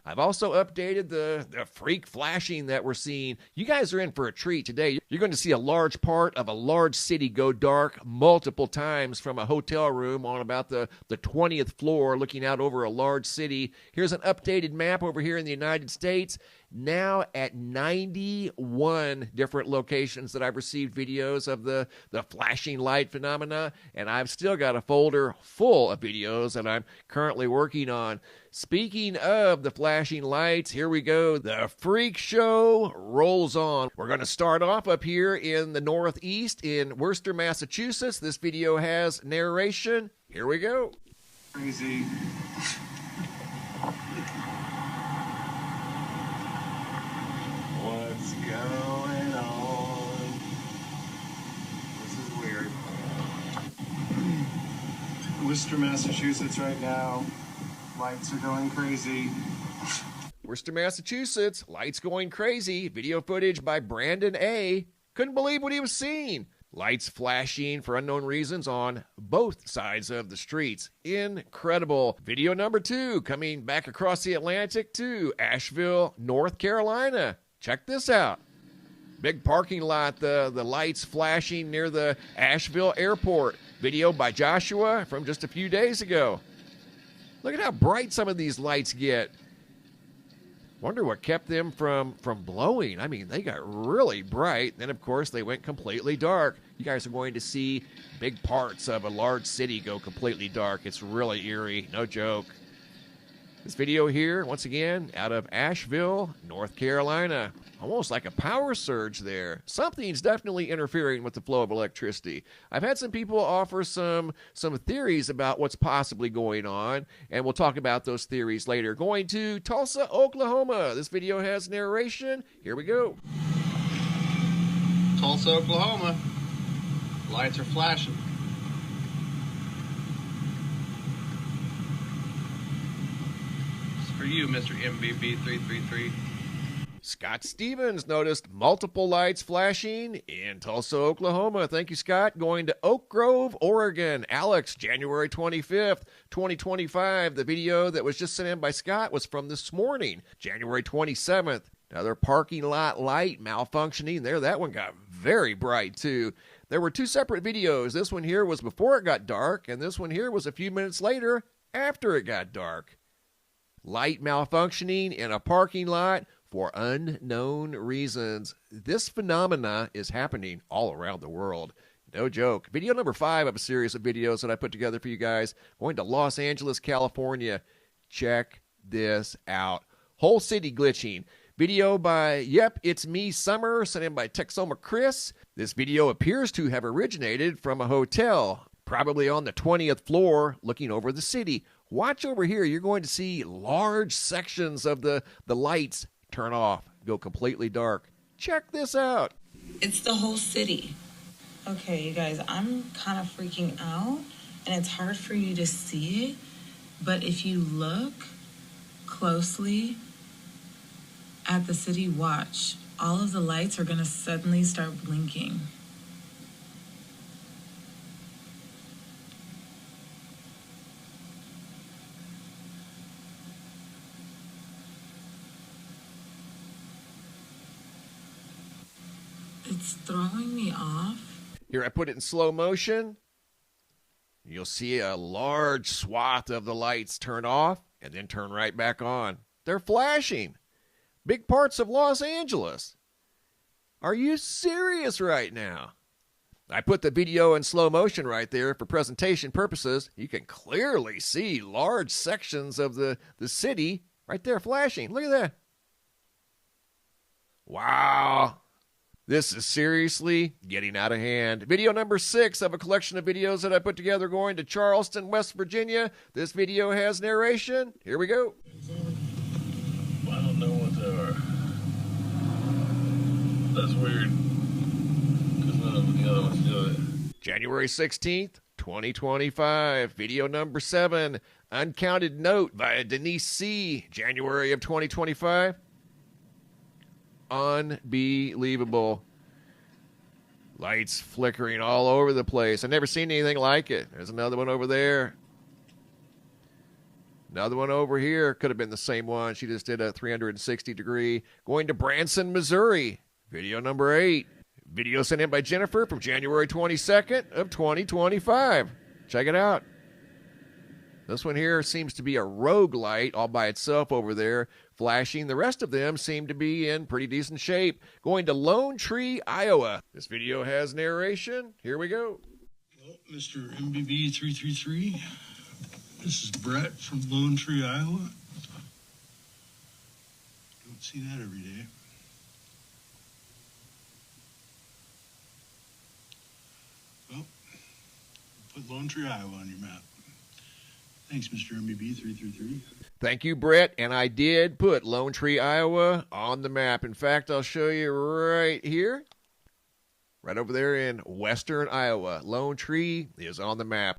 I've also updated the freak flashing that we're seeing. You guys are in for a treat today. You're going to see a large part of a large city go dark multiple times from a hotel room on about the 20th floor looking out over a large city. Here's an updated map over here in the United States. Now at 91 different locations that I've received videos of the flashing light phenomena, and I've still got a folder full of videos that I'm currently working on. Speaking of the flashing lights, here we go. The freak show rolls on. We're going to start off up here in the Northeast in Worcester, Massachusetts. This video has narration. Here we go. Crazy. What's going on? This is weird. Worcester, Massachusetts right now. Lights are going crazy. Worcester, Massachusetts. Lights going crazy. Video footage by Brandon A. Couldn't believe what he was seeing. Lights flashing for unknown reasons on both sides of the streets. Incredible. Video number 2 coming back across the Atlantic to Asheville, North Carolina. Check this out. Big parking lot, the lights flashing near the Asheville airport. Video by Joshua from just a few days ago. Look at how bright some of these lights get. Wonder what kept them from blowing. I mean, they got really bright. Then, of course, they went completely dark. You guys are going to see big parts of a large city go completely dark. It's really eerie. No joke. This video here, once again, out of Asheville, North Carolina. Almost like a power surge there. Something's definitely interfering with the flow of electricity. I've had some people offer some theories about what's possibly going on, and we'll talk about those theories later. Going to Tulsa, Oklahoma. This video has narration. Here we go. Tulsa, Oklahoma. Lights are flashing. It's for you, Mr. MBB333. Scott Stevens noticed multiple lights flashing in Tulsa, Oklahoma. Thank you, Scott. Going to Oak Grove, Oregon. Alex, January 25th, 2025. The video that was just sent in by Scott was from this morning, January 27th. Another parking lot light malfunctioning there. That one got very bright, too. There were 2 separate videos. This one here was before it got dark, and this one here was a few minutes later after it got dark. Light malfunctioning in a parking lot for unknown reasons. This phenomena is happening all around the world. No joke. Video number 5 of a series of videos that I put together for you guys. Going to Los Angeles, California. Check this out. Whole city glitching. Video by Yep, It's Me Summer, sent in by Texoma Chris. This video appears to have originated from a hotel, probably on the 20th floor, looking over the city. Watch over here. You're going to see large sections of the lights turn off, go completely dark. Check this out. It's the whole city. Okay, you guys, I'm kind of freaking out, and it's hard for you to see it, but if you look closely at the city, watch. All of the lights are going to suddenly start blinking. It's throwing me off. Here, I put it in slow motion. You'll see a large swath of the lights turn off and then turn right back on. They're flashing. Big parts of Los Angeles. Are you serious right now? I put the video in slow motion right there for presentation purposes. You can clearly see large sections of the city right there flashing. Look at that. Wow. This is seriously getting out of hand. Video number 6 of a collection of videos that I put together going to Charleston, West Virginia. This video has narration. Here we go. I don't know what they are. That's weird. Because none of the other ones do it. January 16th, 2025. Video number 7. Uncounted Note by Denise C. January of 2025. Unbelievable. Lights flickering all over the place. I've never seen anything like it. There's another one over there. Another one over here. Could have been the same one. She just did a 360 degree. Going to Branson, Missouri. Video number 8. Video sent in by Jennifer from January 22nd of 2025. Check it out. This one here seems to be a rogue light all by itself over there, flashing. The rest of them seem to be in pretty decent shape. Going to Lone Tree, Iowa. This video has narration. Here we go. Well, Mr. MBB 333, this is Brett from Lone Tree, Iowa. Don't see that every day. Well, put Lone Tree, Iowa on your map. Thanks, Mr. MBB 333. Thank you, Brett. And I did put Lone Tree, Iowa on the map. In fact, I'll show you right here. Right over there in western Iowa. Lone Tree is on the map.